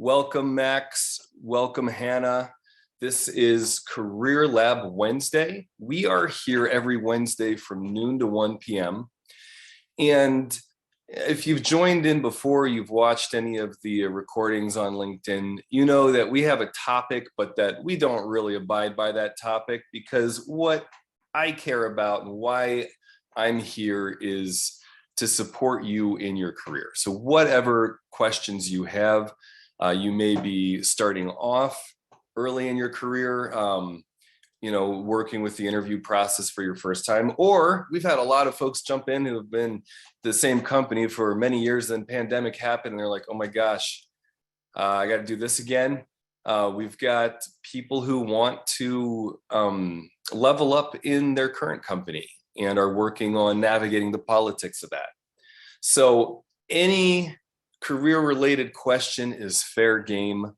Welcome, Max. Welcome, Hannah. This is Career Lab Wednesday. We are here every Wednesday from noon to 1 p.m. And if you've joined in before, you've watched any of the recordings on LinkedIn, you know that we have a topic, but that we don't really abide by that topic, because what I care about and why I'm here is to support you in your career. So whatever questions you have, you may be starting off early in your career, working with the interview process for your first time, or we've had a lot of folks jump in who have been the same company for many years, then pandemic happened and they're like, oh my gosh, I got to do this again. We've got people who want to level up in their current company and are working on navigating the politics of that. So any career-related question is fair game.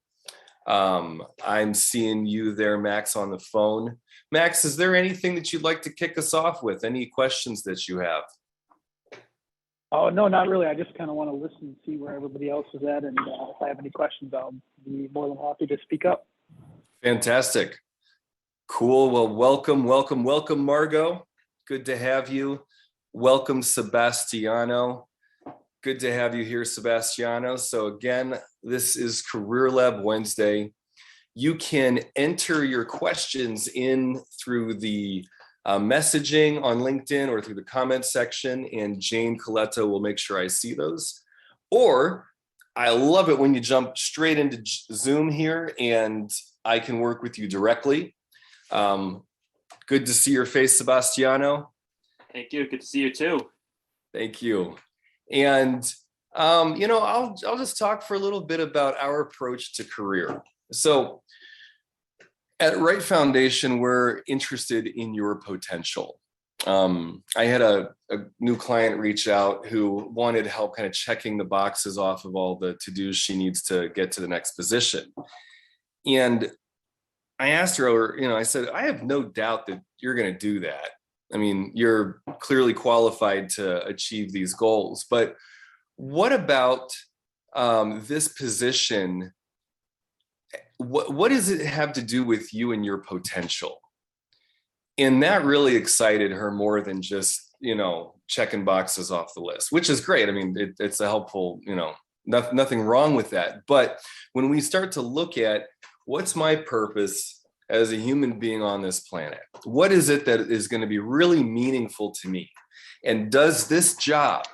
I'm seeing you there, Max, on the phone. Max, is there anything that you'd like to kick us off with? Any questions that you have? Oh, no, not really. I just kind of want to listen and see where everybody else is at. And if I have any questions, I'll be more than happy to speak up. Fantastic. Cool. Well, welcome, Margot. Good to have you. Welcome, Sebastiano. Good to have you here, Sebastiano. So again, this is Career Lab Wednesday. You can enter your questions in through the messaging on LinkedIn or through the comment section, and Jane Coletta will make sure I see those. Or I love it when you jump straight into Zoom here and I can work with you directly. Good to see your face, Sebastiano. Thank you. Good to see you too. Thank you. And, I'll just talk for a little bit about our approach to career. So at Right Foundation, we're interested in your potential. I had a new client reach out who wanted help kind of checking the boxes off of all the to-dos she needs to get to the next position. And I asked her, I said, I have no doubt that you're going to do that. I mean, you're clearly qualified to achieve these goals, but what about this position? What does it have to do with you and your potential? And that really excited her more than just, checking boxes off the list, which is great. I mean, it's a helpful, nothing wrong with that. But when we start to look at what's my purpose as a human being on this planet, what is it that is going to be really meaningful to me? And does this job,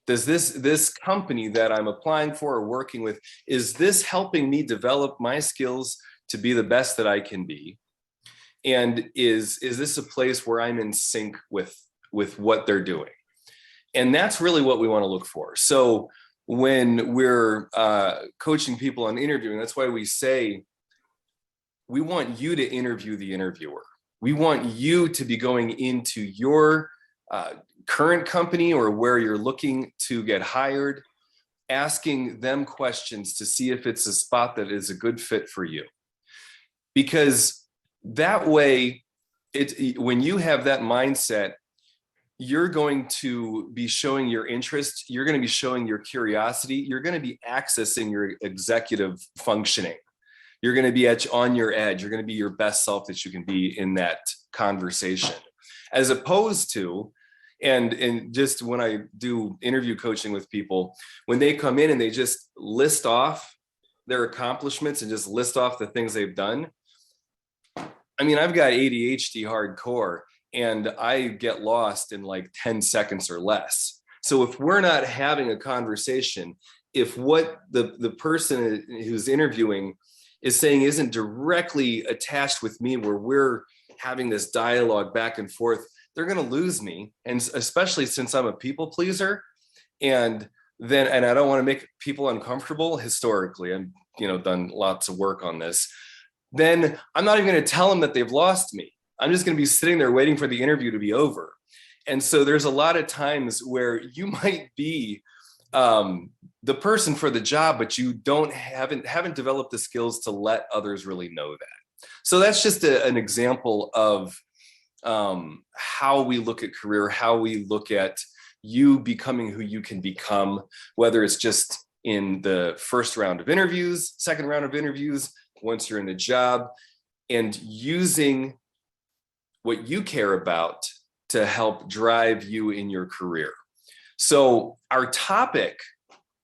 does this company that I'm applying for or working with, is this helping me develop my skills to be the best that I can be? And is this a place where I'm in sync with what they're doing? And that's really what we want to look for. So when we're coaching people on interviewing, that's why we say, we want you to interview the interviewer. We want you to be going into your current company or where you're looking to get hired, asking them questions to see if it's a spot that is a good fit for you. Because that way, when you have that mindset, you're going to be showing your interest, you're going to be showing your curiosity, you're going to be accessing your executive functioning. You're going to be on your edge. You're going to be your best self that you can be in that conversation, as opposed to, and just when I do interview coaching with people, when they come in and they just list off their accomplishments and just list off the things they've done. I mean, I've got ADHD hardcore and I get lost in like 10 seconds or less. So if we're not having a conversation, if what the person who's interviewing is saying isn't directly attached with me, where we're having this dialogue back and forth, they're going to lose me. And especially since I'm a people pleaser, and I don't want to make people uncomfortable historically, I'm, done lots of work on this, then I'm not even going to tell them that they've lost me. I'm just going to be sitting there waiting for the interview to be over. And so there's a lot of times where you might be the person for the job, but you haven't developed the skills to let others really know that. So that's just an example of how we look at career, how we look at you becoming who you can become, whether it's just in the first round of interviews, second round of interviews, once you're in the job, and using what you care about to help drive you in your career. So our topic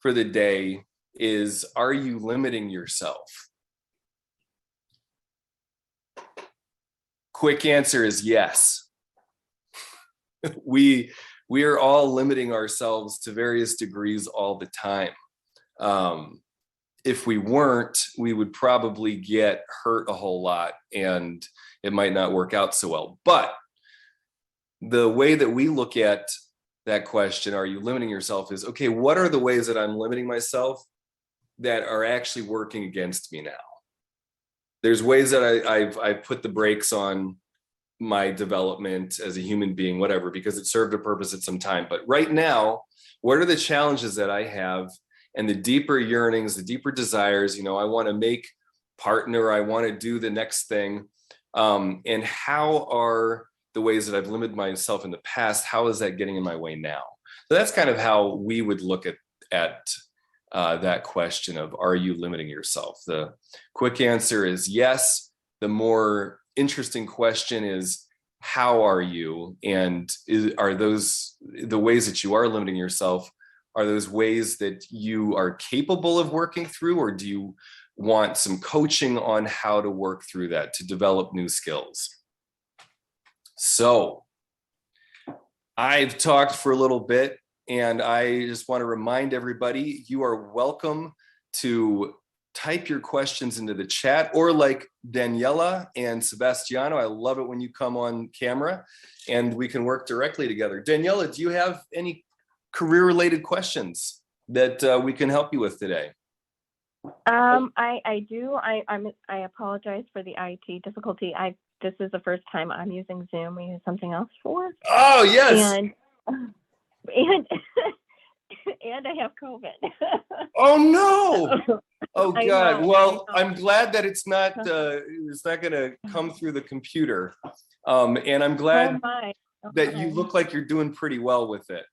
for the day is, are you limiting yourself? Quick answer is yes. We are all limiting ourselves to various degrees all the time. If we weren't, we would probably get hurt a whole lot and it might not work out so well. But the way that we look at that question, are you limiting yourself, is, okay, what are the ways that I'm limiting myself that are actually working against me now? There's ways that I've put the brakes on my development as a human being, whatever, because it served a purpose at some time. But right now, what are the challenges that I have, and the deeper yearnings, the deeper desires? I want to make partner, I want to do the next thing. And how are the ways that I've limited myself in the past, how is that getting in my way now? So that's kind of how we would look at that question of, are you limiting yourself? The quick answer is yes. The more interesting question is, how are you? And are those the ways that you are limiting yourself? Are those ways that you are capable of working through, or do you want some coaching on how to work through that, to develop new skills? So I've talked for a little bit, and I just want to remind everybody, you are welcome to type your questions into the chat, or like Daniela and Sebastiano, I love it when you come on camera and we can work directly together. Daniela, do you have any career-related questions that we can help you with today? I do. I apologize for the IT difficulty. This is the first time I'm using Zoom. We use something else for. Oh yes. And and I have COVID. Oh no. Oh I God. know, Well, I know. I'm glad that it's not going to come through the computer. And I'm glad Oh my. that you look like you're doing pretty well with it.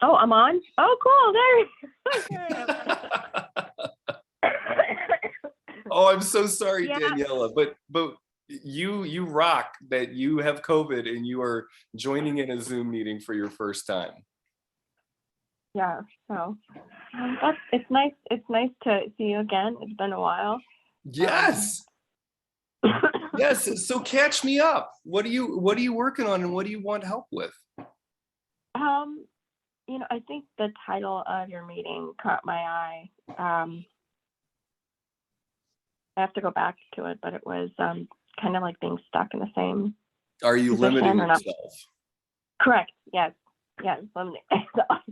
Oh, I'm on. Oh, cool. There I am. Oh, I'm so sorry, Yeah. Daniela, but you rock that you have COVID and you are joining in a Zoom meeting for your first time. Yeah. So it's nice. It's nice to see you again. It's been a while. Yes. Yes. So catch me up. What are you working on, and what do you want help with? I think the title of your meeting caught my eye. I have to go back to it, but it was kind of like being stuck in the same. Are you limiting or not? yourself? Correct. Yes. Limiting myself.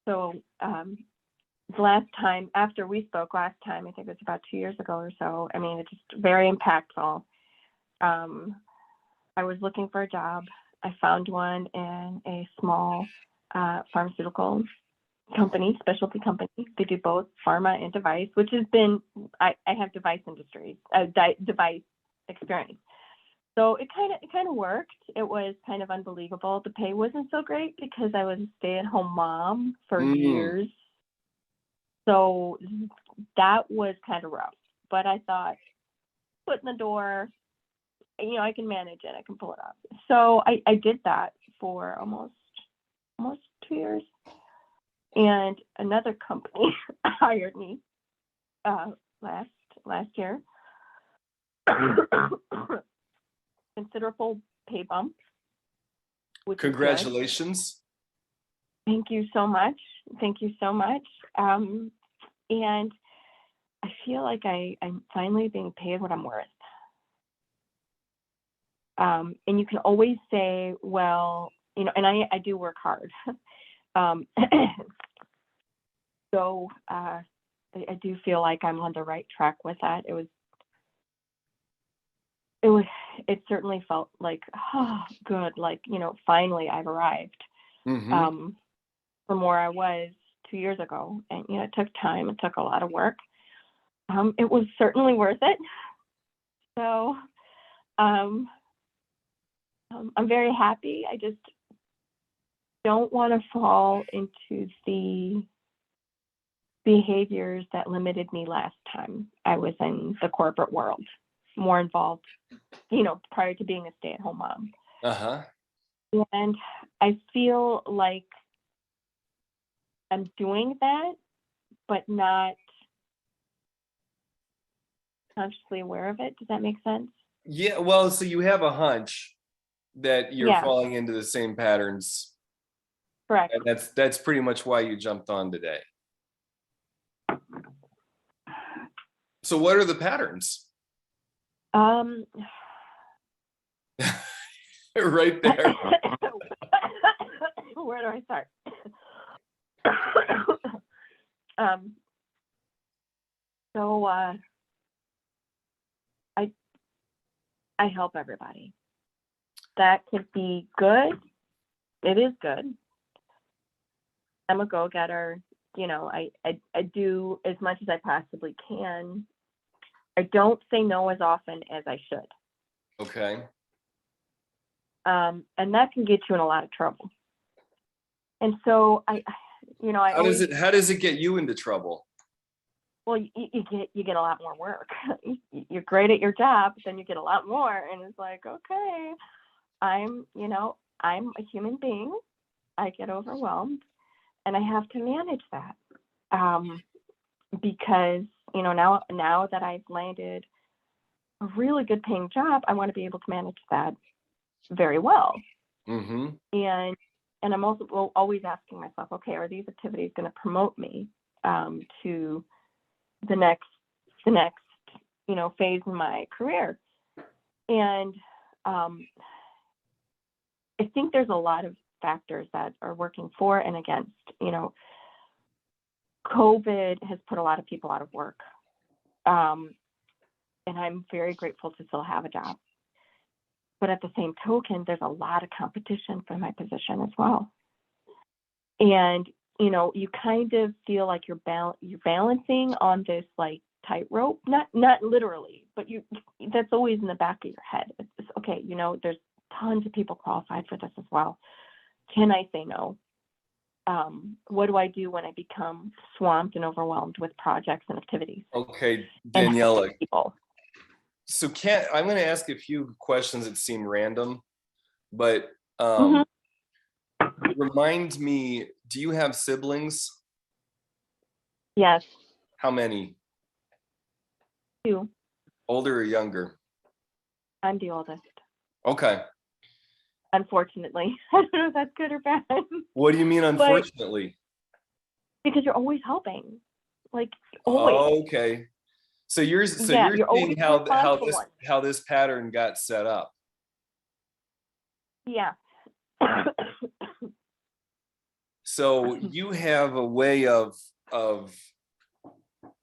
So the last time after we spoke last time, I think it was about 2 years ago or so. I mean, it's just very impactful. I was looking for a job. I found one in a small pharmaceutical company, specialty company. They do both pharma and device, which has been, I have device device experience. So it kind of worked. It was kind of unbelievable. The pay wasn't so great because I was a stay-at-home mom for years. So that was kind of rough. But I thought, foot in the door, I can manage it. I can pull it off. So I did that for almost 2 years. And another company hired me last year. Considerable pay bump. Congratulations. Thank you so much. And I feel like I'm finally being paid what I'm worth. And you can always say, well, and I do work hard. So I do feel like I'm on the right track with that. It certainly felt like, oh, good. Like, finally I've arrived from where I was 2 years ago. And, it took time. It took a lot of work. It was certainly worth it. So I'm very happy. I just don't want to fall into the behaviors that limited me last time I was in the corporate world, more involved, prior to being a stay-at-home mom. Uh-huh. And I feel like I'm doing that, but not consciously aware of it. Does that make sense? Yeah, well, so you have a hunch that you're Yeah. falling into the same patterns, Correct. and that's pretty much why you jumped on today. So what are the patterns? Right there. Where do I start? So I help everybody. That could be good. It is good. I'm a go-getter. I do as much as I possibly can. I don't say no as often as I should. Okay. And that can get you in a lot of trouble. And so I How does it get you into trouble? well, you get a lot more work. You're great at your job, but then you get a lot more, and it's like, okay, I'm a human being. I get overwhelmed, and I have to manage that. Because now that I've landed a really good paying job, I want to be able to manage that very well. Mm-hmm. And I'm also always asking myself, okay, are these activities going to promote me to the next phase in my career? And I think there's a lot of factors that are working for and against. COVID has put a lot of people out of work, and I'm very grateful to still have a job. But at the same token, there's a lot of competition for my position as well. And, you kind of feel like you're balancing on this like tightrope, not literally, but that's always in the back of your head. It's okay. There's tons of people qualified for this as well. Can I say no? What do I do when I become swamped and overwhelmed with projects and activities? Okay, Daniela. People. So I'm going to ask a few questions that seem random, but remind me, do you have siblings? Yes. How many? 2. Older or younger? I'm the oldest. Okay. Unfortunately. I don't know if that's good or bad. What do you mean, unfortunately? Because you're always helping. Like, always. Oh, okay. So you're seeing how this pattern got set up. Yeah. So you have a way of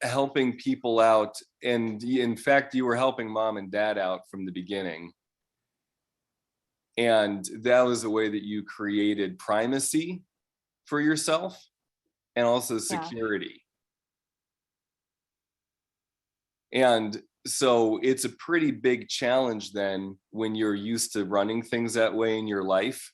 helping people out, and in fact, you were helping mom and dad out from the beginning. And that was the way that you created primacy for yourself and also security. Yeah. And so it's a pretty big challenge then when you're used to running things that way in your life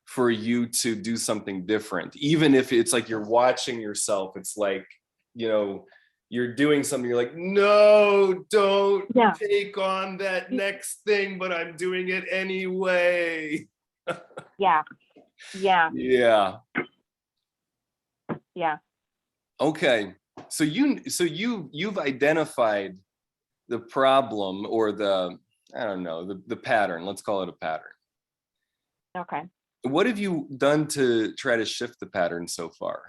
for you to do something different. Even if it's like you're watching yourself, it's like, you're doing something, you're like, no, don't take on that next thing, but I'm doing it anyway. Yeah. Okay. So you've identified the problem, or the pattern. Let's call it a pattern. Okay. What have you done to try to shift the pattern so far?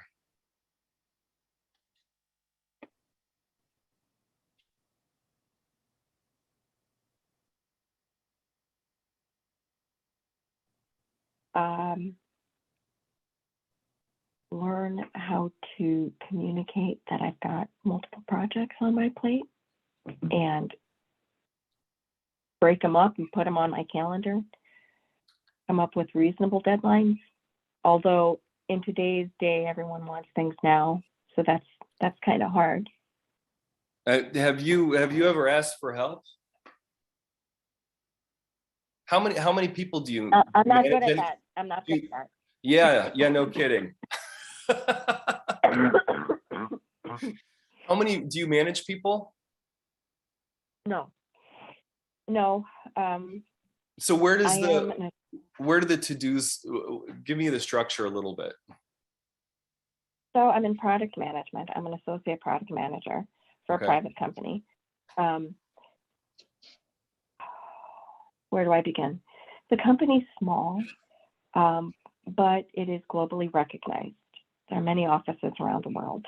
Learn how to communicate that I've got multiple projects on my plate and break them up and put them on my calendar. Come up with reasonable deadlines. Although in today's day, everyone wants things now, so that's kind of hard. Have you ever asked for help? How many people do you? I'm not good at that. I'm not You- that. Yeah, no kidding. How many do you manage people? No, no. So where I does am. where do the to-dos, give me the structure a little bit. So I'm in product management. I'm an associate product manager for Okay. a private company. Where do I begin? The company's small, but it is globally recognized. There are many offices around the world.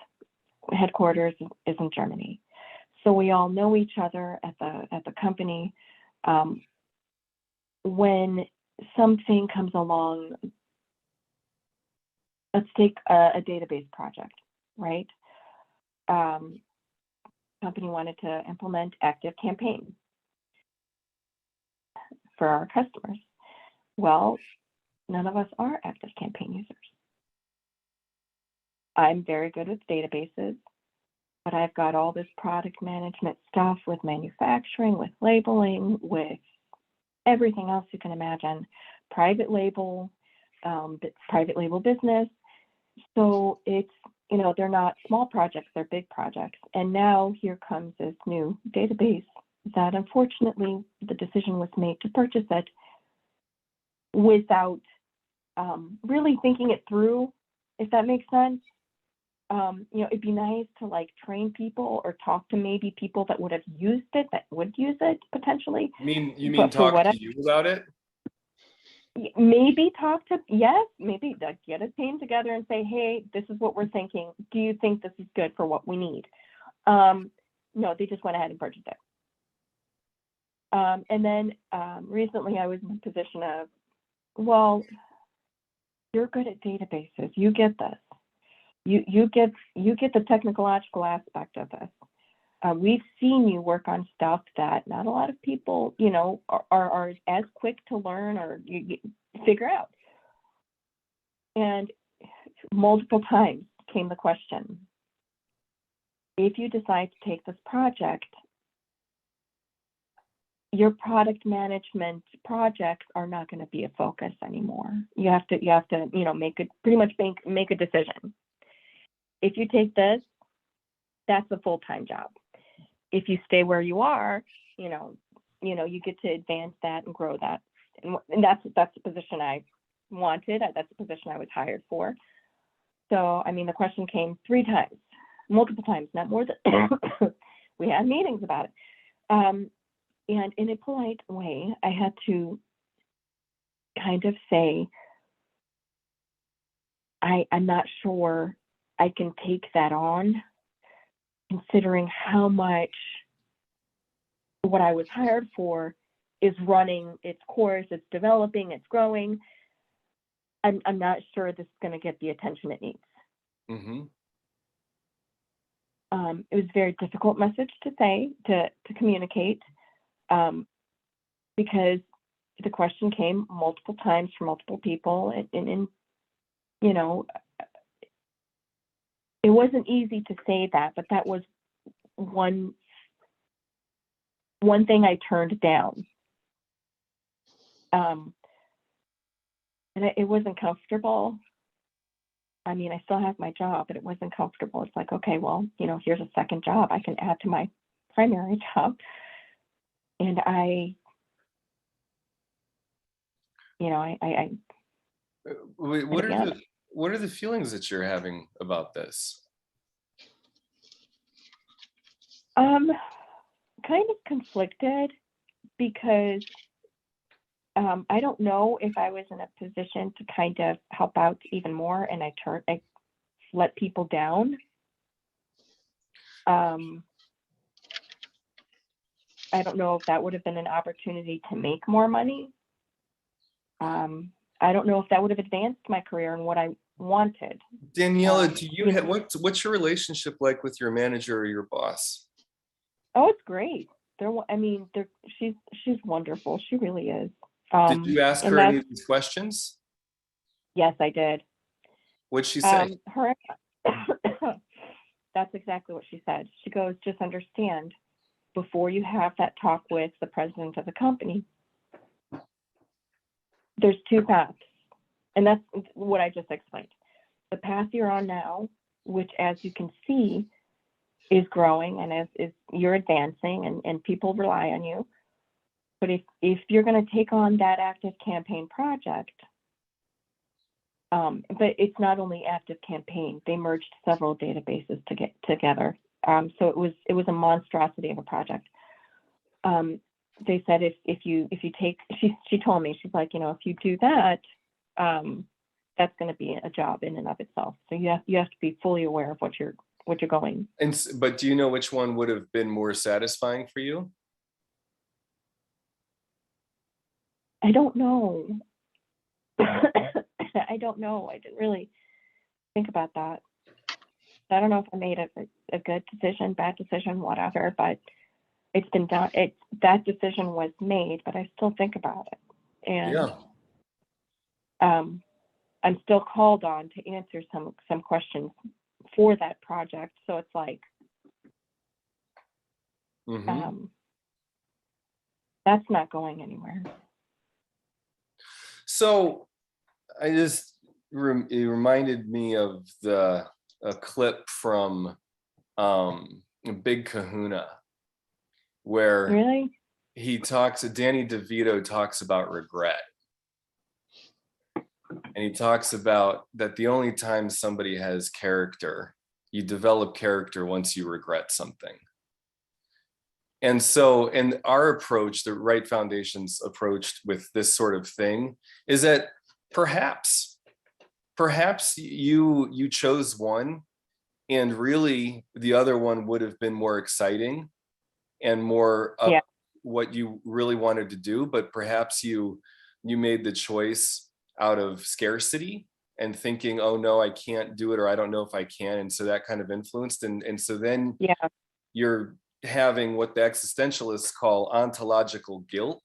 Headquarters is in Germany. So we all know each other at the company. When something comes along, let's take a database project, right? Company wanted to implement Active Campaign for our customers. Well, none of us are Active Campaign users. I'm very good with databases, but I've got all this product management stuff with manufacturing, with labeling, with everything else you can imagine, private label business. So it's, they're not small projects, they're big projects. And now here comes this new database that unfortunately the decision was made to purchase it without really thinking it through, if that makes sense. It'd be nice to train people or talk to maybe people that would have used it, that would use it potentially. You mean But for talk to you about it? Maybe talk to, yes, maybe get a team together and say, hey, this is what we're thinking. Do you think this is good for what we need? No, they just went ahead and purchased it. And then recently I was in a position of, well, you're good at databases. You get this. You get the technological aspect of this. We've seen you work on stuff that not a lot of people, are as quick to learn or you figure out. And multiple times came the question, if you decide to take this project, your product management projects are not going to be a focus anymore. You have to, make a decision. If you take this, that's a full-time job. If you stay where you are, you get to advance that and grow that. And that's the position I wanted. That's the position I was hired for. So, the question came 3 times, multiple times, not more than, we had meetings about it. And in a polite way, I had to kind of say, I'm not sure I can take that on, considering how much what I was hired for is running its course, it's developing, it's growing. I'm not sure this is going to get the attention it needs. Mm-hmm. It was a very difficult message to say, to communicate, because the question came multiple times from multiple people, and it wasn't easy to say that, but that was one thing I turned down. And it wasn't comfortable. I still have my job, but it wasn't comfortable. It's like, okay, well, here's a second job I can add to my primary job. And What are the feelings that you're having about this? Kind of conflicted, because I don't know if I was in a position to kind of help out even more, and I let people down. I don't know if that would have been an opportunity to make more money. I don't know if that would have advanced my career and what I wanted. Daniela, do you have what's your relationship like with your manager or your boss? Oh, it's great. She's wonderful. She really is. Did you ask her any of these questions? Yes, I did. What'd she say? That's exactly what she said. She goes, just understand, before you have that talk with the president of the company, there's 2 paths. And that's what I just explained. The path you're on now, which as you can see is growing and as you're advancing and people rely on you. But if you're going to take on that active campaign project, but it's not only active campaign, they merged several databases to get together. So it was a monstrosity of a project. They said if you take, she told me, she's like, if you do that, that's going to be a job in and of itself. So you have to be fully aware of what you're going. But do you know which one would have been more satisfying for you? I don't know. I don't know. I didn't really think about that. I don't know if I made a good decision, bad decision, whatever, but it's been done. That decision was made, but I still think about it. And I'm still called on to answer some questions for that project. So it's like, that's not going anywhere. So it reminded me of a clip from Big Kahuna, where Really? Danny DeVito talks about regret. And he talks about that the only time somebody has character, you develop character once you regret something. And so, in our approach, the Right Foundation's approach with this sort of thing is that perhaps you chose one, and really the other one would have been more exciting and more what you really wanted to do, but perhaps you made the choice out of scarcity and thinking, oh no, I can't do it, or I don't know if I can, and so that kind of influenced, and so then you're having what the existentialists call ontological guilt,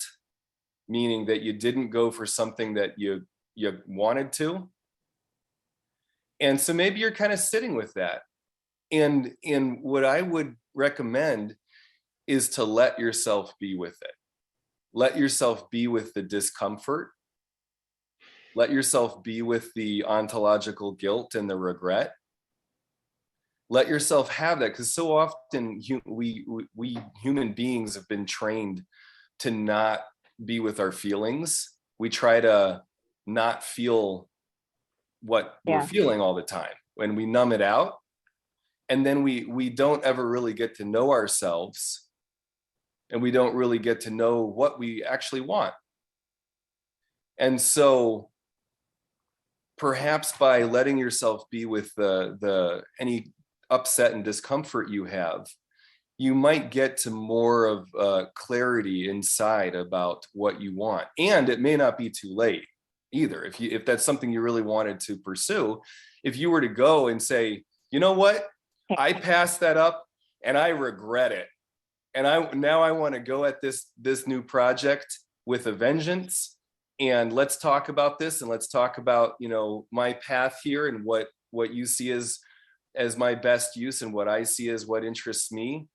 meaning that you didn't go for something that you wanted to. And so maybe you're kind of sitting with that. And what I would recommend is to let yourself be with it. Let yourself be with the discomfort. Let yourself be with the ontological guilt and the regret. Let yourself have that, because so often we human beings have been trained to not be with our feelings. We try to not feel what we're feeling all the time, when we numb it out, and then we don't ever really get to know ourselves, and we don't really get to know what we actually want. And so perhaps by letting yourself be with the any upset and discomfort you have, you might get to more of clarity inside about what you want. And it may not be too late either. If that's something you really wanted to pursue, if you were to go and say, you know what, I passed that up and I regret it, and now I want to go at this new project with a vengeance, and let's talk about this, and let's talk about my path here, and what you see as my best use, and what I see as what interests me.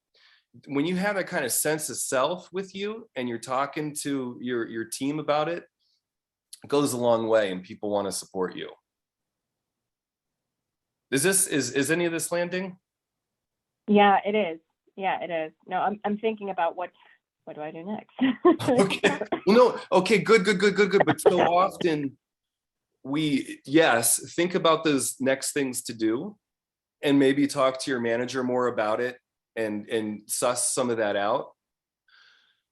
When you have that kind of sense of self with you, and you're talking to your team about it, it goes a long way, and people want to support you. Is any of this landing? Yeah, it is. Yeah, it is. No, I'm thinking about what do I do next? Okay. Well, no. Okay. Good. But so often we think about those next things to do, and maybe talk to your manager more about it, and suss some of that out.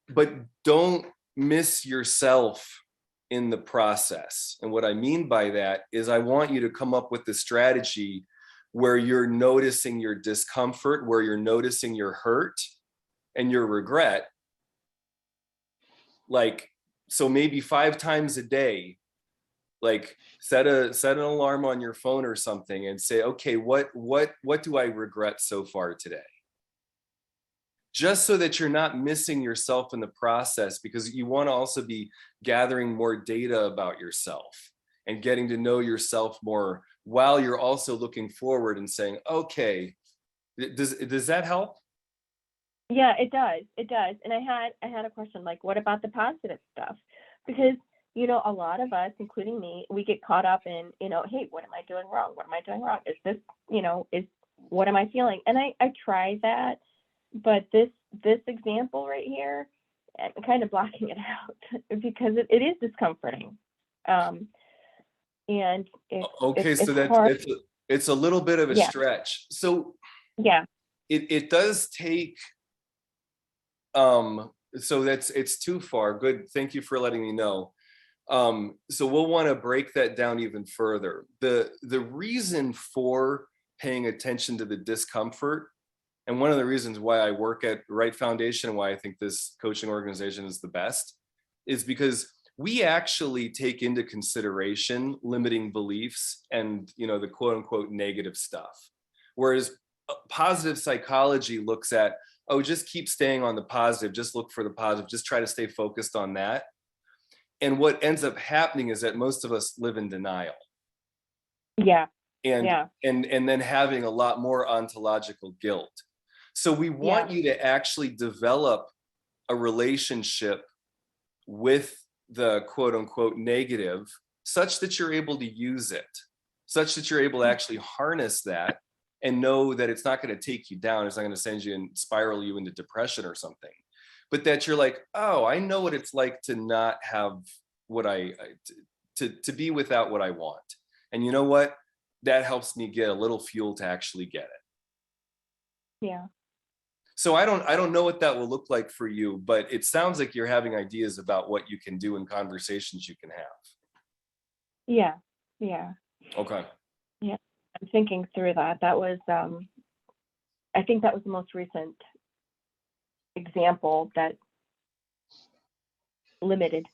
But don't miss yourself in the process. And what I mean by that is, I want you to come up with the strategy where you're noticing your discomfort, where you're noticing your hurt and your regret. Like, so maybe 5 times a day, like set an alarm on your phone or something, and say, okay, what do I regret so far today? Just so that you're not missing yourself in the process, because you want to also be gathering more data about yourself and getting to know yourself more, while you're also looking forward and saying, okay, does that help? Yeah, it does. It does. And I had a question, like, what about the positive stuff? Because a lot of us, including me, we get caught up in, hey, what am I doing wrong? What am I doing wrong? Is this, what am I feeling? And I try that, but this example right here, I'm kind of blocking it out because it is discomforting. And Okay, so it's hard. it's a little bit of a Yeah. stretch. So Yeah. it does take, so it's too far. Good, thank you for letting me know. So we'll want to break that down even further. The reason for paying attention to the discomfort, and one of the reasons why I work at Right Foundation and why I think this coaching organization is the best, is because we actually take into consideration limiting beliefs and, the quote unquote negative stuff. Whereas positive psychology looks at, oh, just keep staying on the positive, just look for the positive, just try to stay focused on that. And what ends up happening is that most of us live in denial. Yeah. And, Yeah. and then having a lot more ontological guilt. So we want you to actually develop a relationship with the quote unquote negative, such that you're able to use it, such that you're able to actually harness that and know that it's not going to take you down. It's not going to send you and spiral you into depression or something, but that you're like, oh, I know what it's like to not have what to be without what I want. And you know what? That helps me get a little fuel to actually get it. Yeah. So I don't know what that will look like for you, but it sounds like you're having ideas about what you can do and conversations you can have. Yeah. Yeah. Okay. Yeah. I'm thinking through that. That was, I think that was the most recent example that limited,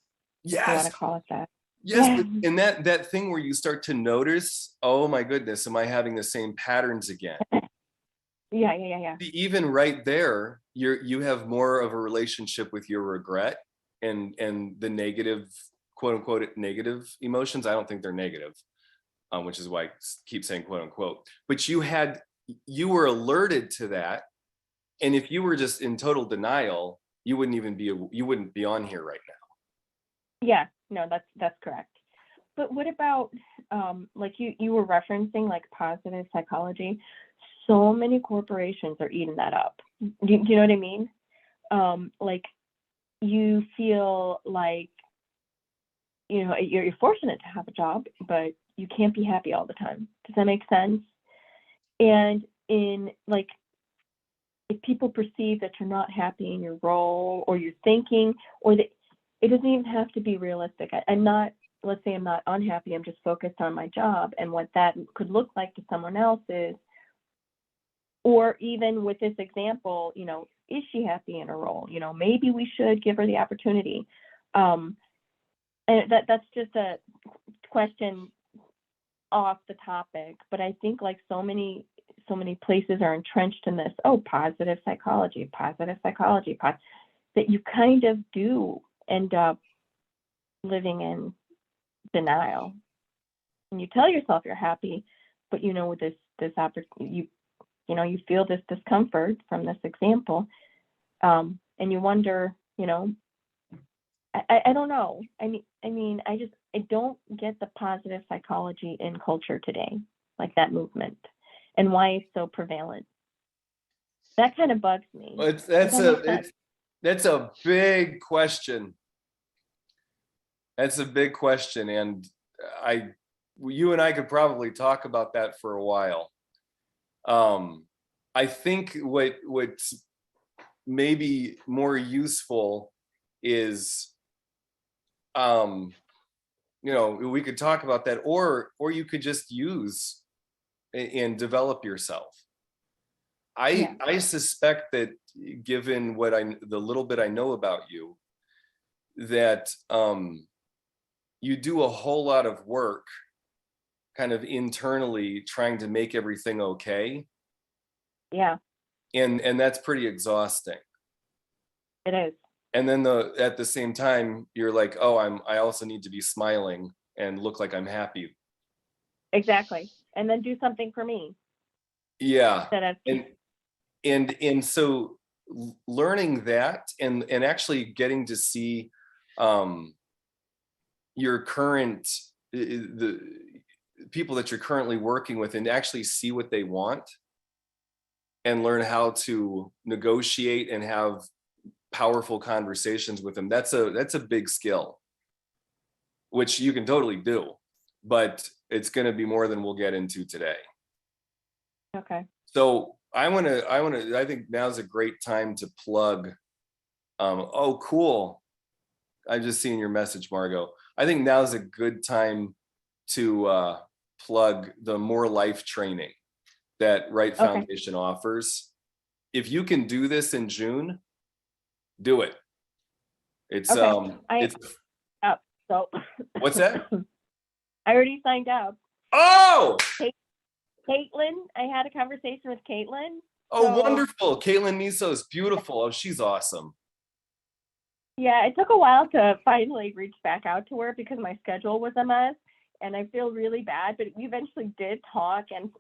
if you want Yes. to call it that. Yes. Yeah. And that thing where you start to notice, oh my goodness, am I having the same patterns again? Yeah. Even right there, you have more of a relationship with your regret and the negative, quote unquote, negative emotions. I don't think they're negative, which is why I keep saying quote unquote. But you were alerted to that, and if you were just in total denial, you wouldn't be on here right now. Yeah. No, that's correct. But what about like you were referencing like positive psychology? So many corporations are eating that up. Do you know what I mean? Like you feel like, you're fortunate to have a job, but you can't be happy all the time. Does that make sense? And in like, if people perceive that you're not happy in your role or you're thinking, or that it doesn't even have to be realistic. Let's say I'm not unhappy, I'm just focused on my job, and what that could look like to someone else is, or even with this example, is she happy in her role? Maybe we should give her the opportunity. And that's just a question off the topic, but I think like so many places are entrenched in this, positive psychology, that you kind of do end up living in denial. And you tell yourself you're happy, but with this opportunity, you feel this discomfort from this example, and you wonder, I don't know. I mean, I don't get the positive psychology in culture today, like that movement, and why it's so prevalent. That kind of bugs me. Well, that's a big question. That's a big question, and you and I could probably talk about that for a while. I think what's maybe more useful is, we could talk about that, or you could just use and develop yourself. I suspect that, given the little bit I know about you, that you do a whole lot of work kind of internally trying to make everything okay. Yeah. And that's pretty exhausting. It is. And then at the same time, you're like, oh, I also need to be smiling and look like I'm happy. Exactly. And then do something for me. Yeah. And so learning that and actually getting to see, your current the people that you're currently working with and actually see what they want and learn how to negotiate and have powerful conversations with them. That's a big skill, which you can totally do, but it's going to be more than we'll get into today. Okay. So I think now's a great time to plug. Oh, cool. I'm just seeing your message, Margot. I think now's a good time to plug the More Life training that Right Foundation offers. If you can do this in June, do it. It's it's Up. So what's that? I already signed up. Oh, Caitlin, I had a conversation with Caitlin. oh, So, wonderful. Caitlin Niso is beautiful. Oh, she's awesome. yeah, it took a while to finally reach back out to her because my schedule was a mess and I feel really bad, but we eventually did talk and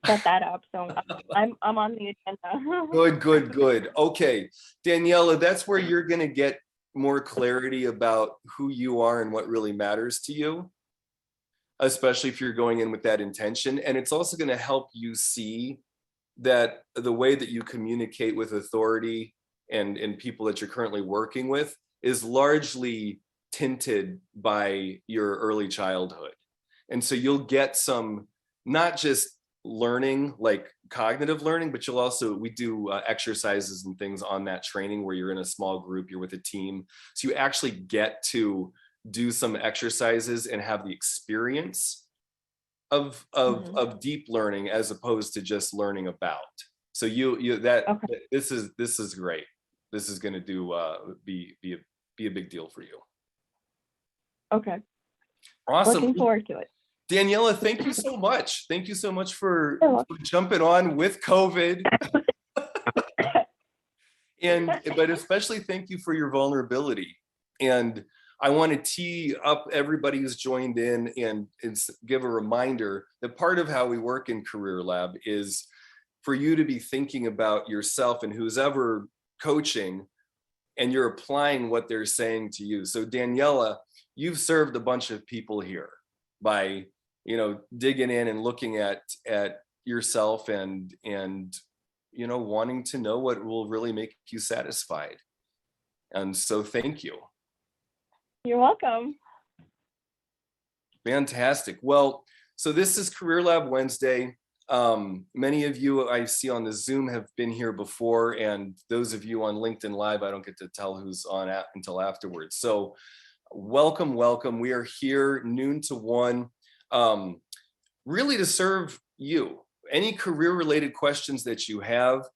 set that up. So I'm on the agenda. Good. Okay, Daniela, that's where you're going to get more clarity about who you are and what really matters to you, especially if you're going in with that intention. And it's also going to help you see that the way that you communicate with authority and people that you're currently working with is largely tinted by your early childhood. And so you'll get some, not just learning, like cognitive learning, but we do exercises and things on that training where you're in a small group, you're with a team. So you actually get to do some exercises and have the experience of deep learning as opposed to just learning about. So this is great. This is going to be a big deal for you. Okay. Awesome. Looking forward to it. Daniela, thank you so much. Thank you so much for jumping on with COVID. But especially thank you for your vulnerability. And I want to tee up everybody who's joined in and give a reminder that part of how we work in Career Lab is for you to be thinking about yourself and who's ever coaching, and you're applying what they're saying to you. So Daniela, you've served a bunch of people here by digging in and looking at yourself and wanting to know what will really make you satisfied. And so thank you. You're welcome. Fantastic. Well, so this is Career Lab Wednesday. Many of you I see on the Zoom have been here before, and those of you on LinkedIn Live, I don't get to tell who's on until afterwards. So welcome. We are here noon to 1, really to serve you. Any career-related questions that you have,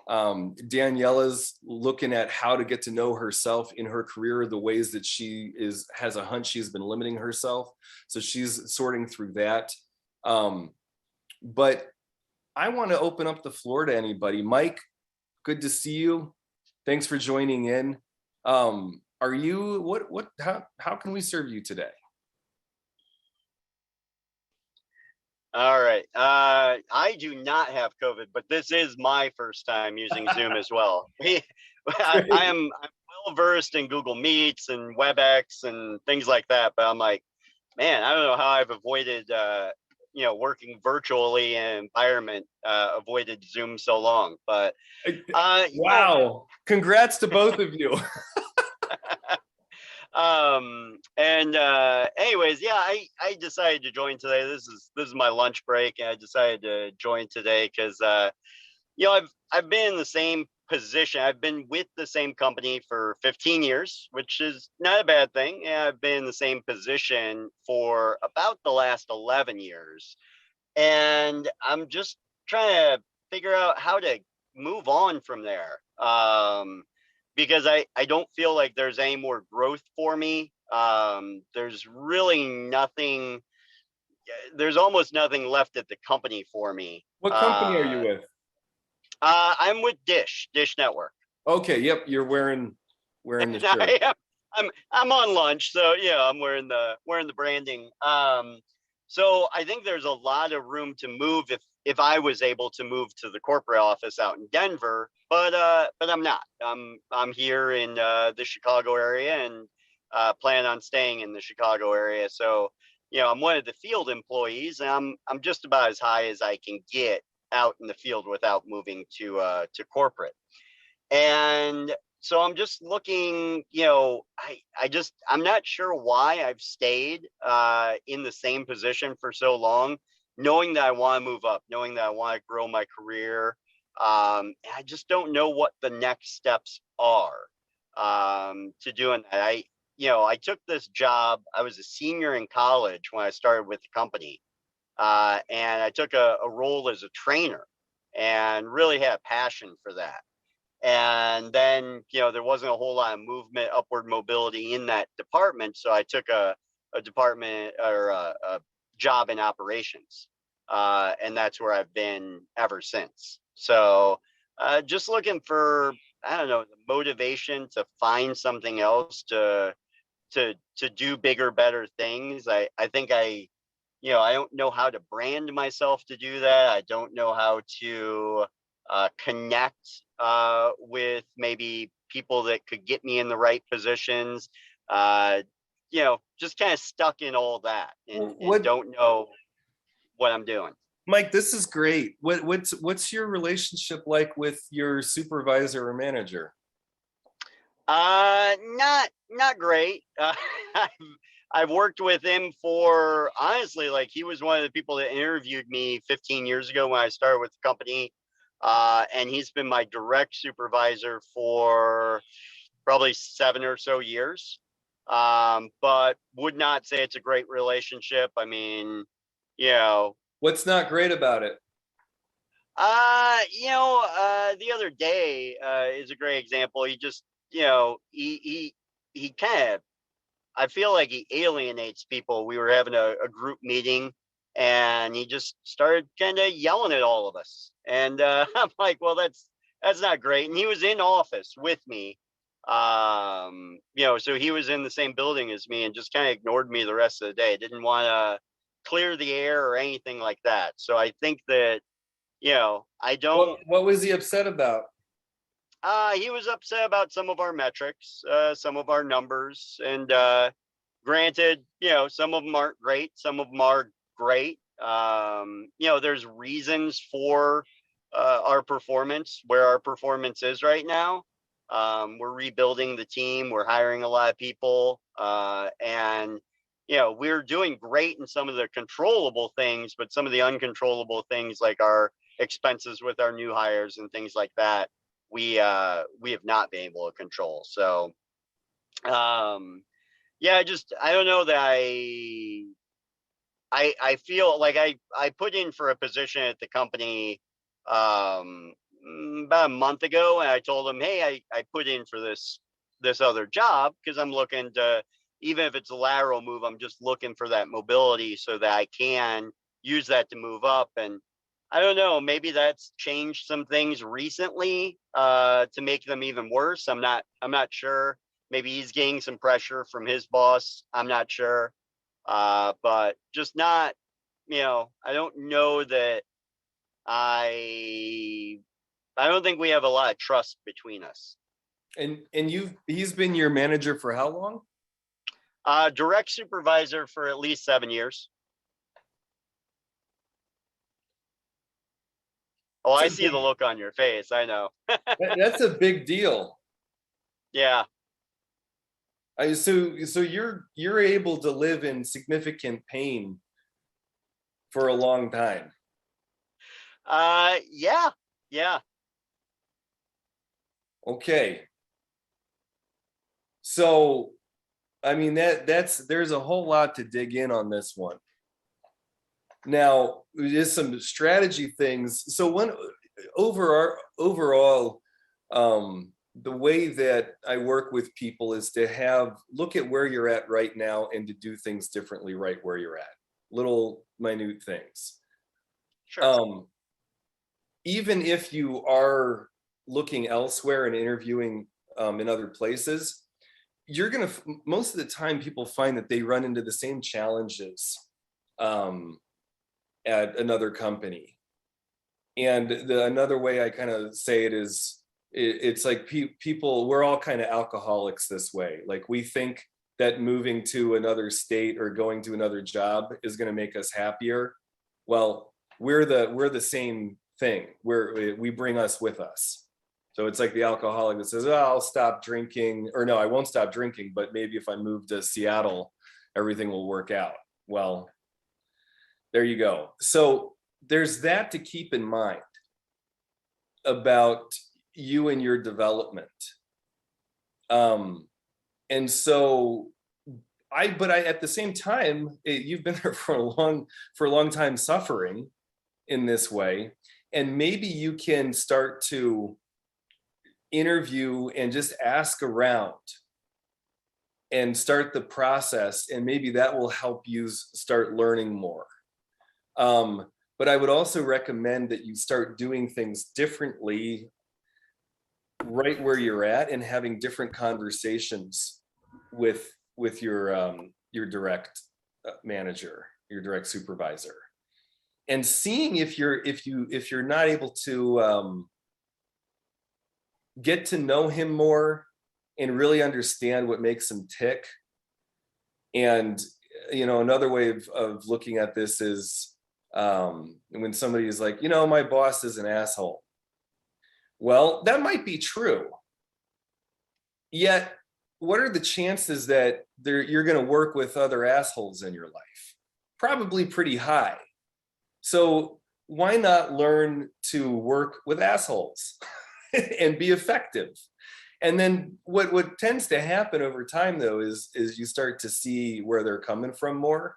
Daniela's looking at how to get to know herself in her career, the ways that she has a hunch she's been limiting herself. So she's sorting through that. But I want to open up the floor to anybody. Mike, good to see you. Thanks for joining in. How can we serve you today? All right. I do not have COVID, but this is my first time using Zoom as well. I'm well versed in Google Meets and WebEx and things like that, but I'm like, man, I don't know how I've avoided, working virtually in an environment, avoided Zoom so long. But wow, congrats to both of you. Anyways, yeah, I decided to join today. This is my lunch break, and I decided to join today because I've been in the same position. I've been with the same company for 15 years, which is not a bad thing. And I've been in the same position for about the last 11 years. And I'm just trying to figure out how to move on from there. Because I don't feel like there's any more growth for me. There's really nothing. There's almost nothing left at the company for me. What company are you with? I'm with Dish Network. Okay. Yep. You're wearing the shirt. I'm on lunch, so yeah, I'm wearing the branding. So I think there's a lot of room to move if I was able to move to the corporate office out in Denver, but I'm not. I'm here in the Chicago area, and plan on staying in the Chicago area. So, you know, I'm one of the field employees, and I'm just about as high as I can get out in the field without moving to corporate. And so I'm just looking, you know, I'm not sure why I've stayed in the same position for so long, knowing that I want to move up, knowing that I want to grow my career. And I just don't know what the next steps are to doing that. I took this job. I was a senior in college when I started with the company, and I took a role as a trainer, and really had a passion for that. And then, you know, there wasn't a whole lot of movement, upward mobility in that department. So I took a department or a job in operations. And that's where I've been ever since. So just looking for, I don't know, the motivation to find something else to do bigger, better things. I think I don't know how to brand myself to do that. I don't know how to connect with maybe people that could get me in the right positions. Just kind of stuck in all that and don't know what I'm doing. Mike, this is great. What's your relationship like with your supervisor or manager? Not great. I've worked with him for, honestly, like, he was one of the people that interviewed me 15 years ago when I started with the company. And he's been my direct supervisor for probably 7 or so years. But would not say it's a great relationship. I mean, you know. What's not great about it? The other day is a great example. He just, he kind of, I feel like he alienates people. We were having a group meeting, and he just started kind of yelling at all of us. And I'm like, well, that's not great. And he was in office with me, so he was in the same building as me, and just kind of ignored me the rest of the day. Didn't want to clear the air or anything like that. So I think that, I don't. What was he upset about? He was upset about some of our metrics, some of our numbers, and granted, some of them aren't great, some of them are great. There's reasons for our performance, where our performance is right now. We're rebuilding the team, we're hiring a lot of people, and we're doing great in some of the controllable things, but some of the uncontrollable things, like our expenses with our new hires and things like that, we have not been able to control. So I don't know that I feel like I put in for a position at the company about a month ago, and I told them, hey, I put in for this other job because I'm looking to, even if it's a lateral move, I'm just looking for that mobility so that I can use that to move up. And I don't know, maybe that's changed some things recently to make them even worse. I'm not sure. Maybe he's getting some pressure from his boss. I'm not sure. But just not, I don't know that I don't think we have a lot of trust between us. And he's been your manager for how long? Direct supervisor for at least 7 years. Oh, I see the look on your face. I know. That's a big deal. Yeah. So you're able to live in significant pain for a long time. Yeah. Okay. So, I mean, there's a whole lot to dig in on this one. Now, there's some strategy things. So overall, the way that I work with people is to look at where you're at right now and to do things differently right where you're at. Little minute things. Sure. Even if you are looking elsewhere and interviewing in other places, you're gonna, most of the time people find that they run into the same challenges at another company. And another way I kind of say it is, it's like people, we're all kind of alcoholics this way. Like, we think that moving to another state or going to another job is going to make us happier. Well, we're the same thing. We bring us with us. So it's like the alcoholic that says, oh, I'll stop drinking, or no, I won't stop drinking, but maybe if I move to Seattle, everything will work out. Well, there you go. So there's that to keep in mind about you and your development. And so but at the same time, you've been there for a long time suffering in this way. And maybe you can start to interview and just ask around and start the process. And maybe that will help you start learning more. But I would also recommend that you start doing things differently right where you're at and having different conversations with your direct manager, your direct supervisor, and seeing if you're not able to get to know him more and really understand what makes him tick. And another way of looking at this is when somebody is like, my boss is an asshole. Well, that might be true. Yet, what are the chances that you're going to work with other assholes in your life? Probably pretty high. So why not learn to work with assholes and be effective? And then what tends to happen over time, though, is you start to see where they're coming from more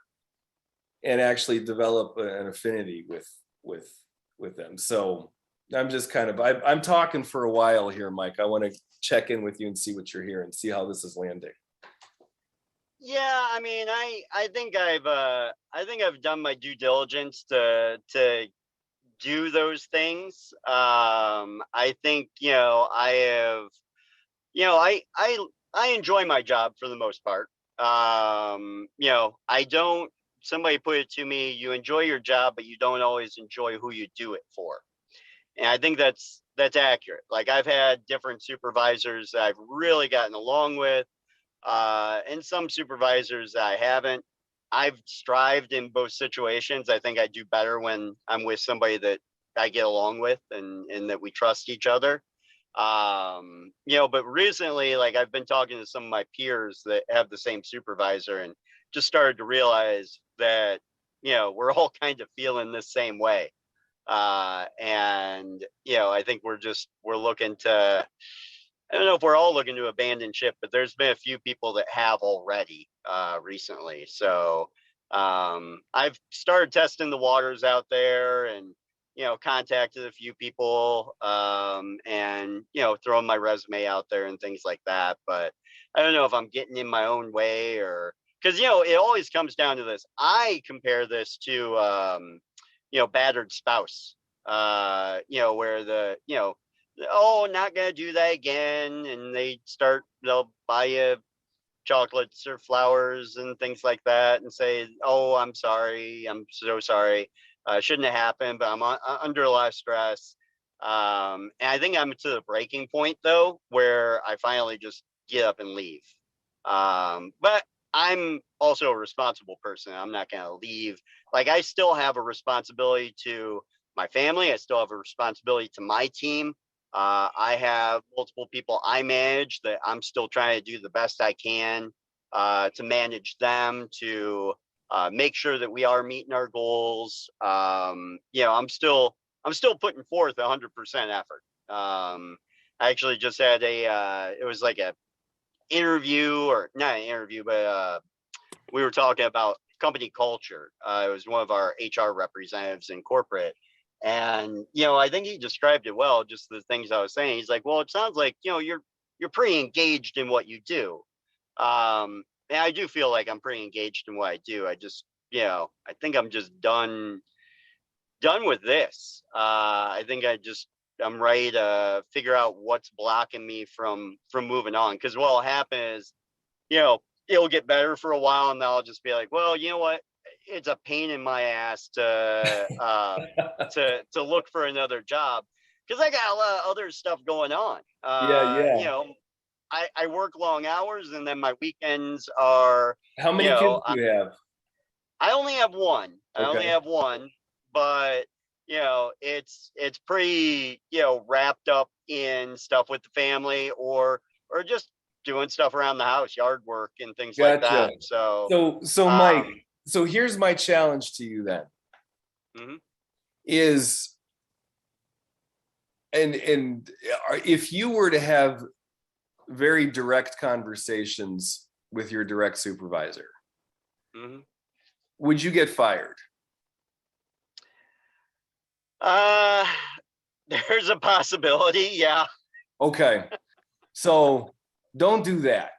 and actually develop an affinity with them. So I'm just I'm talking for a while here, Mike. I want to check in with you and see what you're hearing, see how this is landing. Yeah, I mean, I think I've done my due diligence to do those things. I think I have, I enjoy my job for the most part. I don't. Somebody put it to me: you enjoy your job, but you don't always enjoy who you do it for. And I think that's accurate. Like, I've had different supervisors that I've really gotten along with, and some supervisors that I haven't. I've strived in both situations. I think I do better when I'm with somebody that I get along with and that we trust each other. But recently, like, I've been talking to some of my peers that have the same supervisor and just started to realize that, we're all kind of feeling the same way. And I think we're looking to, I don't know if we're all looking to abandon ship, but there's been a few people that have already recently. So I've started testing the waters out there and, contacted a few people and, throwing my resume out there and things like that. But I don't know if I'm getting in my own way, or because, it always comes down to this. I compare this to, battered spouse, where oh, not gonna do that again, and they'll buy you chocolates or flowers and things like that and say, oh, I'm sorry, I'm so sorry, shouldn't have happened, but I'm under a lot of stress. And I think I'm to the breaking point, though, where I finally just get up and leave. But I'm also a responsible person. I'm not going to leave. Like, I still have a responsibility to my family. I still have a responsibility to my team. I have multiple people I manage that I'm still trying to do the best I can to manage them, to make sure that we are meeting our goals. I'm still putting forth 100% effort. I actually just had it was like a interview, or not an interview, but we were talking about company culture. It was one of our HR representatives in corporate. And, I think he described it well, just the things I was saying. He's like, well, it sounds like, you're pretty engaged in what you do. And I do feel like I'm pretty engaged in what I do. I just, I think I'm just done with this. I think I'm ready to figure out what's blocking me from moving on. Because what'll happen is, it'll get better for a while, and then I'll just be like, well, you know what? It's a pain in my ass to look for another job, because I got a lot of other stuff going on. Yeah. I work long hours, and then my weekends are, How you many kids know, do you have? I only have one. I only Okay. have one, but it's pretty, wrapped up in stuff with the family, or just doing stuff around the house, yard work and things like Gotcha. that. So, So Mike, um, so here's my challenge to you then mhm. is, and if you were to have very direct conversations with your direct supervisor, Mhm. would you get fired? Uh, there's a possibility. Yeah. Okay. So don't do that.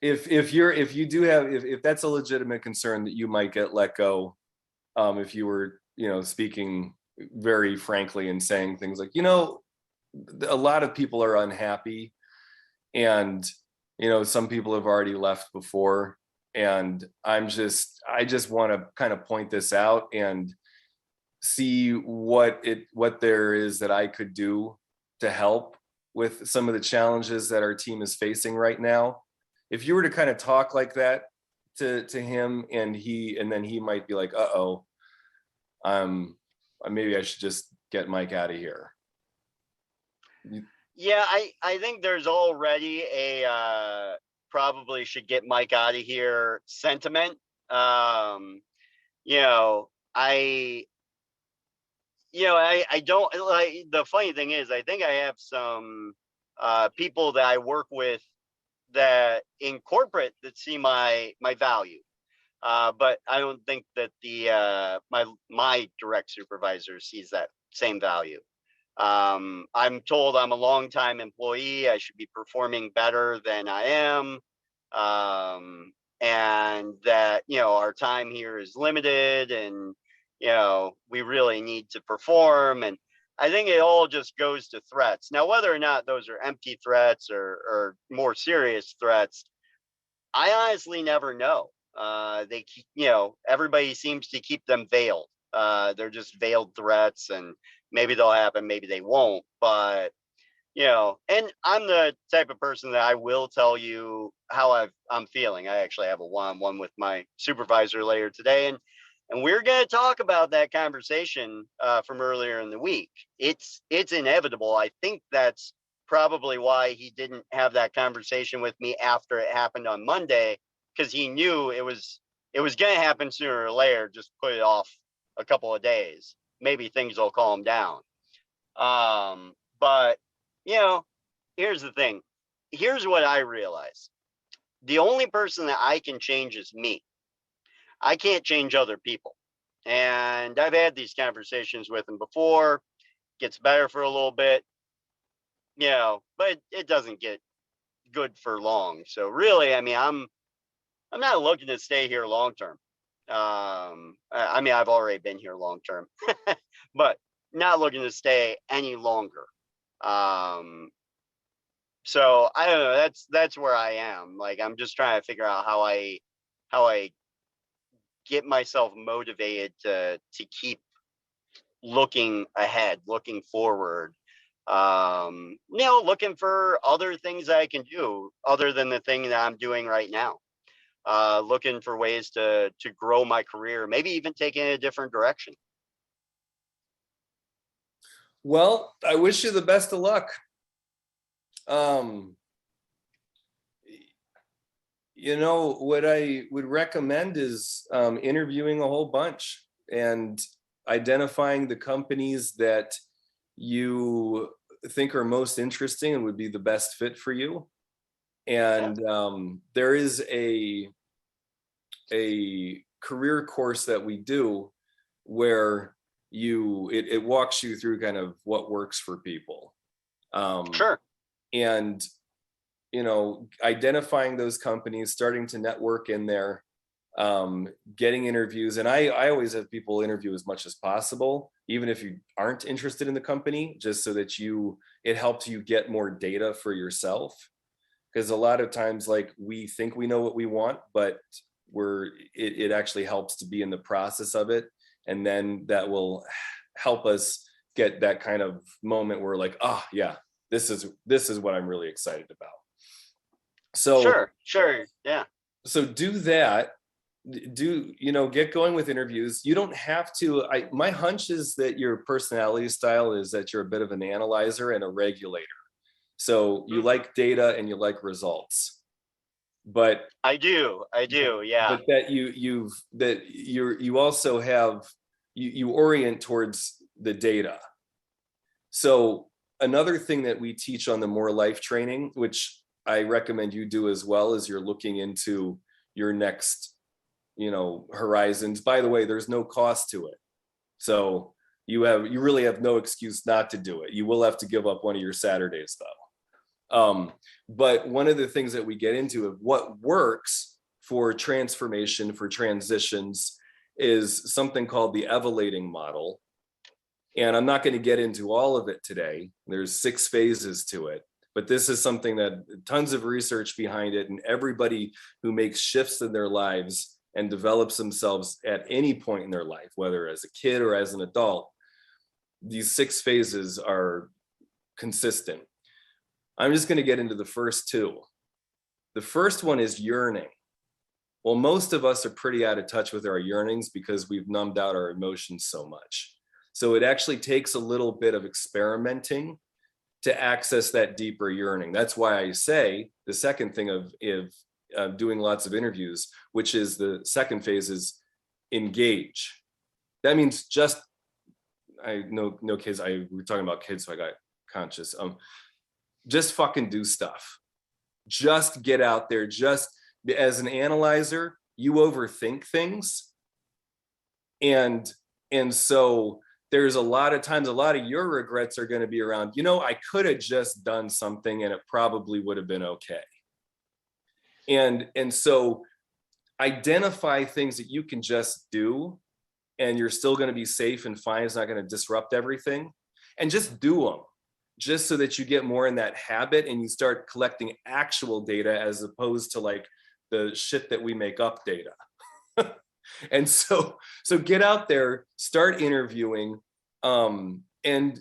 If you do have, if that's a legitimate concern that you might get let go, if you were, speaking very frankly and saying things like, a lot of people are unhappy, and some people have already left before, and I just want to kind of point this out and see what there is that I could do to help with some of the challenges that our team is facing right now. If you were to kind of talk like that to him, and then he might be like, uh-oh, maybe I should just get Mike out of here. Yeah, I think there's already a probably should get Mike out of here sentiment. You know, I I don't like, the funny thing is, I think I have some people that I work with that in corporate that see my value. But I don't think that the my direct supervisor sees that same value. I'm told I'm a long-time employee. I should be performing better than I am. And that, our time here is limited, and, we really need to perform. And I think it all just goes to threats. Now, whether or not those are empty threats or more serious threats, I honestly never know. They keep, everybody seems to keep them veiled. They're just veiled threats, and maybe they'll happen, maybe they won't. But and I'm the type of person that I will tell you how I'm feeling. I actually have a one-on-one with my supervisor later today, and we're going to talk about that conversation from earlier in the week. It's inevitable. I think that's probably why he didn't have that conversation with me after it happened on Monday, because he knew it was going to happen sooner or later. Just put it off a couple of days. Maybe things will calm down. But here's the thing. Here's what I realize. The only person that I can change is me. I can't change other people. And I've had these conversations with him before. Gets better for a little bit, but it doesn't get good for long. So really, I mean, I'm not looking to stay here long term. I mean, I've already been here long term, but not looking to stay any longer. So I don't know. That's where I am. Like, I'm just trying to figure out how I get myself motivated to keep looking ahead, looking forward. Looking for other things I can do other than the thing that I'm doing right now. Looking for ways to grow my career, maybe even take it in a different direction. Well, I wish you the best of luck. What I would recommend is interviewing a whole bunch and identifying the companies that you think are most interesting and would be the best fit for you. And there is a career course that we do where it walks you through kind of what works for people. Sure. And identifying those companies, starting to network in there, getting interviews. And I always have people interview as much as possible, even if you aren't interested in the company, just so that it helps you get more data for yourself. Because a lot of times, like, we think we know what we want, but it actually helps to be in the process of it. And then that will help us get that kind of moment where, like, oh yeah, this is what I'm really excited about. So Sure. Yeah. so do that. Get going with interviews. You don't have to. My hunch is that your personality style is that you're a bit of an analyzer and a regulator. So you like data and you like results, but I do. Yeah. but that you also have you orient towards the data. So another thing that we teach on the More Life training, which I recommend you do as well, as you're looking into your next, horizons. By the way, there's no cost to it. So you really have no excuse not to do it. You will have to give up one of your Saturdays though. But one of the things that we get into of what works for transformation, for transitions, is something called the Evolating Model. And I'm not going to get into all of it today. There's 6 phases to it, but this is something that tons of research behind it, and everybody who makes shifts in their lives and develops themselves at any point in their life, whether as a kid or as an adult, these 6 phases are consistent. I'm just going to get into the first 2. The first one is yearning. Well, most of us are pretty out of touch with our yearnings because we've numbed out our emotions so much. So it actually takes a little bit of experimenting to access that deeper yearning. That's why I say the second thing of doing lots of interviews, which is the second phase, is engage. That means I know no kids. We're talking about kids, so I got conscious. Just fucking do stuff. Just get out there. Just as an analyzer, you overthink things, and so there's a lot of times, a lot of your regrets are going to be around, I could have just done something and it probably would have been okay. And so identify things that you can just do and you're still going to be safe and fine. It's not going to disrupt everything, and just do them, just so that you get more in that habit and you start collecting actual data as opposed to like the shit that we make up data. And so get out there, start interviewing, and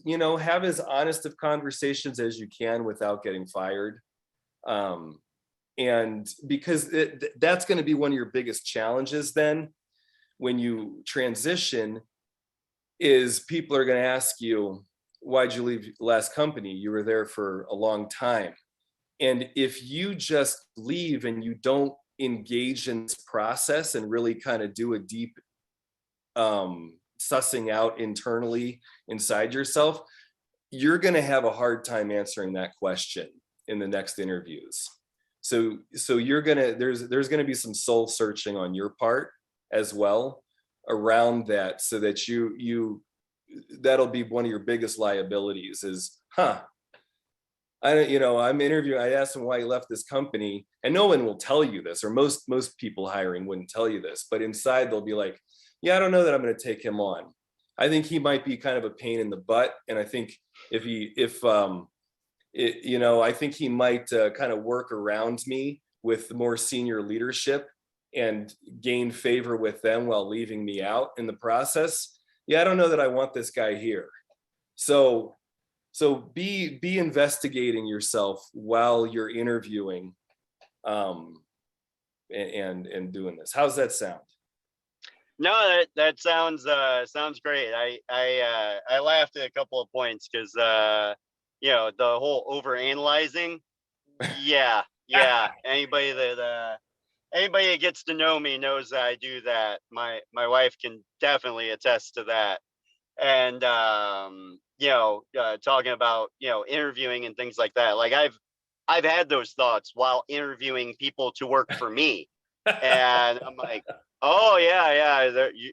have as honest of conversations as you can without getting fired. And because that's going to be one of your biggest challenges then when you transition, is people are going to ask you, why'd you leave the last company? You were there for a long time. And if you just leave and you don't engage in this process and really kind of do a deep sussing out internally inside yourself, you're going to have a hard time answering that question in the next interviews. So there's going to be some soul searching on your part as well around that, so that that'll be one of your biggest liabilities is, I'm interviewing, I asked him why he left this company, and no one will tell you this, or most people hiring wouldn't tell you this, but inside they'll be like, yeah, I don't know that I'm going to take him on. I think he might be kind of a pain in the butt. And I think I think he might kind of work around me with more senior leadership and gain favor with them while leaving me out in the process. Yeah, I don't know that I want this guy here. So be investigating yourself while you're interviewing, and doing this. How's that sound? No, that sounds great. I laughed at a couple of points because the whole over analyzing. Yeah. Anybody that gets to know me knows that I do that. My wife can definitely attest to that. And talking about interviewing and things like that. Like I've had those thoughts while interviewing people to work for me, and I'm like, oh yeah,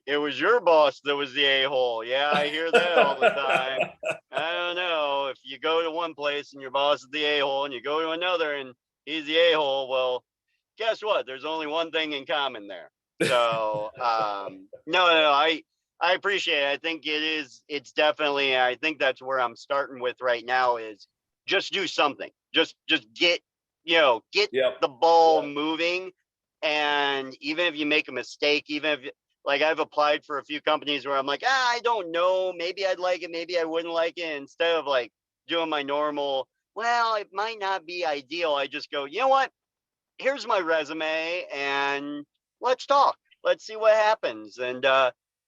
it was your boss that was the a-hole. Yeah, I hear that all the time. I don't know, if you go to one place and your boss is the a-hole, and you go to another and he's the a-hole, well, guess what? There's only one thing in common there. So no, I appreciate it. I think it's definitely, I think that's where I'm starting with right now, is just do something. Just get the ball moving. And even if you make a mistake, even if, like, I've applied for a few companies where I'm like, I don't know, maybe I'd like it, maybe I wouldn't like it. Instead of like doing my normal, well, it might not be ideal, I just go, you know what? here's my resume and let's talk. Let's see what happens. And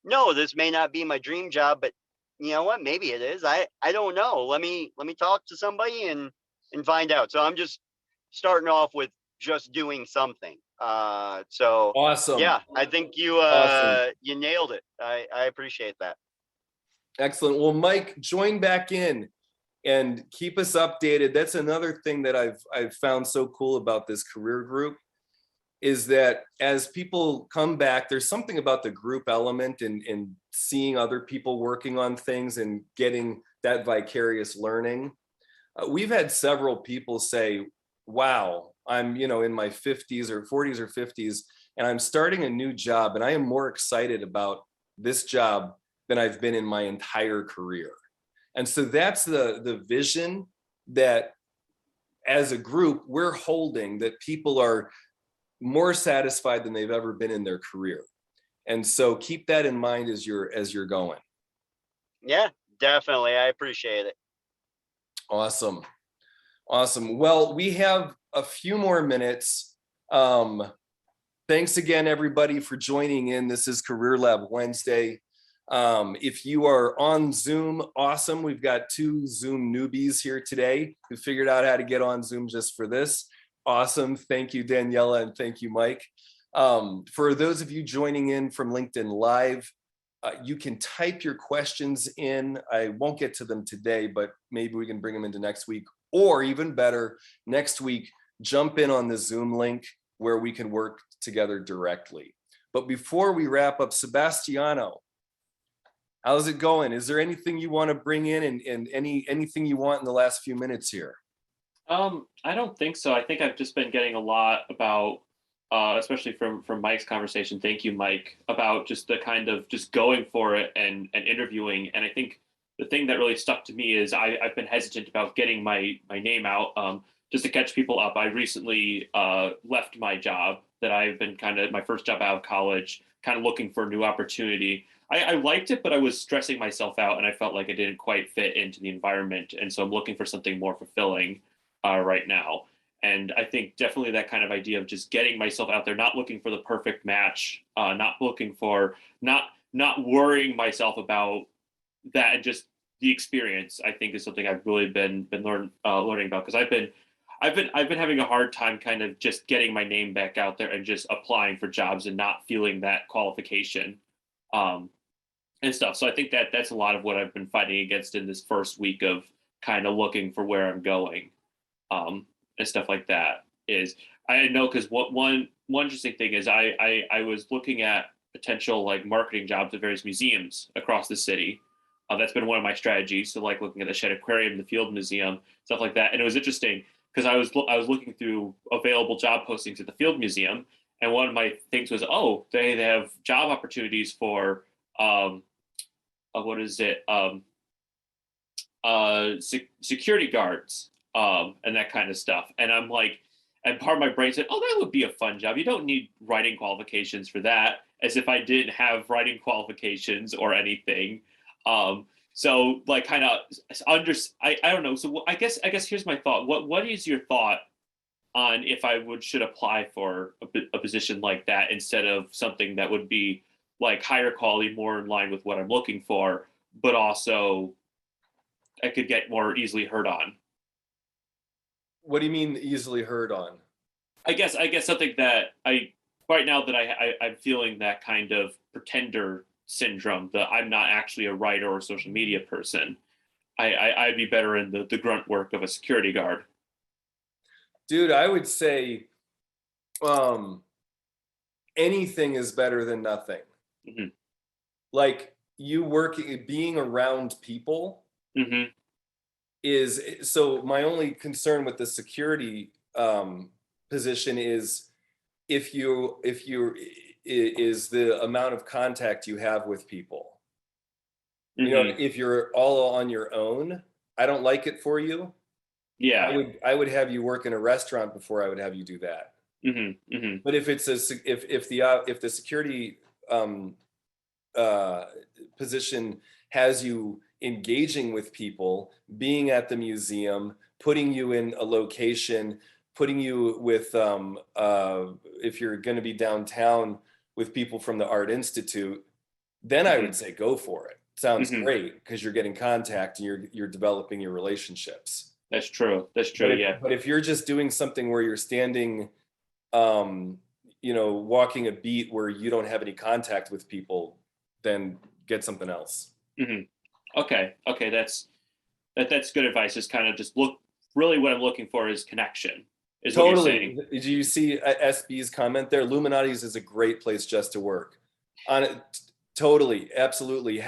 no, this may not be my dream job, but you know what? Maybe it is. I don't know. Let me talk to somebody and find out. So I'm just starting off with just doing something. So Awesome. yeah, I think you Awesome. you nailed it. I appreciate that. Excellent. Well, Mike, join back in and keep us updated. That's another thing that I've found so cool about this career group is that as people come back, there's something about the group element and seeing other people working on things and getting that vicarious learning. We've had several people say, wow, I'm, in my 50s or 40s or 50s, and I'm starting a new job, and I am more excited about this job than I've been in my entire career. And so that's the vision that as a group we're holding, that people are more satisfied than they've ever been in their career. And so keep that in mind as you're going. Yeah, definitely. I appreciate it. Awesome. Awesome. Well, we have a few more minutes. Thanks again, everybody, for joining in. This is Career Lab Wednesday. If you are on Zoom, awesome. We've got 2 Zoom newbies here today who figured out how to get on Zoom just for this. Awesome. Thank you, Daniela, and thank you, Mike. For those of you joining in from LinkedIn Live, you can type your questions in. I won't get to them today, but maybe we can bring them into next week, or even better, next week, jump in on the Zoom link where we can work together directly. But before we wrap up, Sebastiano, how's it going? Is there anything you want to bring in and anything you want in the last few minutes here? I don't think so. I think I've just been getting a lot about, especially from Mike's conversation. Thank you, Mike, about just the kind of just going for it and interviewing. And I think the thing that really stuck to me is I've been hesitant about getting my name out, just to catch people up. I recently left my job that I've been my first job out of college, kind of looking for a new opportunity. I liked it, but I was stressing myself out, and I felt like I didn't quite fit into the environment. And so I'm looking for something more fulfilling right now. And I think definitely that kind of idea of just getting myself out there, not looking for the perfect match, not worrying myself about that, and just the experience, I think, is something I've really been learning about, because I've been having a hard time kind of just getting my name back out there and just applying for jobs and not feeling that qualification and stuff. So I think that's a lot of what I've been fighting against in this first week of kind of looking for where I'm going. And stuff like that. Is I know, because one interesting thing is I was looking at potential like marketing jobs at various museums across the city. That's been one of my strategies. So like looking at the Shed Aquarium, the Field Museum, stuff like that. And it was interesting because I was looking through available job postings at the Field Museum, and one of my things was, oh, they have job opportunities for what is it? Security guards. And that kind of stuff. And I'm like, and part of my brain said, oh, that would be a fun job. You don't need writing qualifications for that, as if I didn't have writing qualifications or anything. So like kind of I don't know. So I guess here's my thought. What is your thought on if I should apply for a position like that instead of something that would be like higher quality, more in line with what I'm looking for, but also I could get more easily heard on? What do you mean easily heard on? I guess something that right now that I'm feeling that kind of pretender syndrome, that I'm not actually a writer or social media person. I'd be better in the grunt work of a security guard. Dude, I would say anything is better than nothing. Mm-hmm. Like being around people. Mm-hmm. So my only concern with the security position is if you is the amount of contact you have with people. Mm-hmm. If you're all on your own, I don't like it for you. Yeah. I would have you work in a restaurant before I would have you do that. Mm-hmm. Mm-hmm. But if the security position has you engaging with people, being at the museum, putting you in a location, putting you with, if you're going to be downtown with people from the Art Institute, then I would say go for it. Sounds great because you're getting contact and you're developing your relationships. That's true. That's true. Yeah. But if you're just doing something where you're standing, walking a beat where you don't have any contact with people, then get something else. Okay. That's good advice. Just kind of just look. Really, what I'm looking for is connection. Is what you're saying. Did you see SB's comment there? Illuminati's is a great place just to work. On it, totally, absolutely.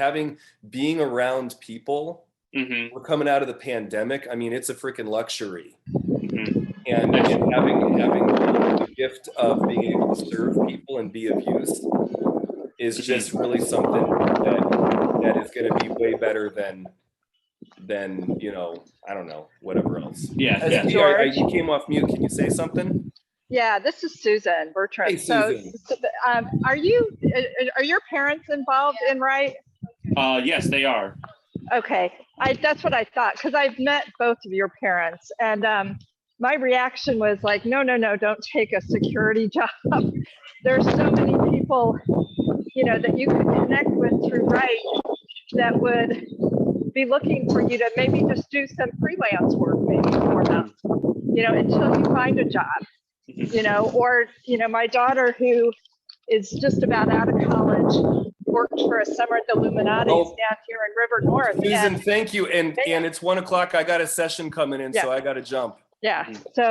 Being around people. We're coming out of the pandemic. I mean, it's a freaking luxury. And having the gift of being able to serve people and be of use is just really something that is going to be way better than I don't know, whatever else. Yeah. George? You came off mute. Can you say something? Yeah, this is Susan Bertrand. Hey, Susan. So, are your parents involved in Right? Yes, they are. Okay, that's what I thought, because I've met both of your parents, and my reaction was like, no, don't take a security job. There's so many people, that you could connect with through Right that would be looking for you to maybe just do some freelance work maybe for them, until you find a job, or, my daughter, who is just about out of college, worked for a summer at the Illuminati's down here in River North. Susan, thank you. And it's 1:00. I got a session coming in, so I got to jump. Yeah. So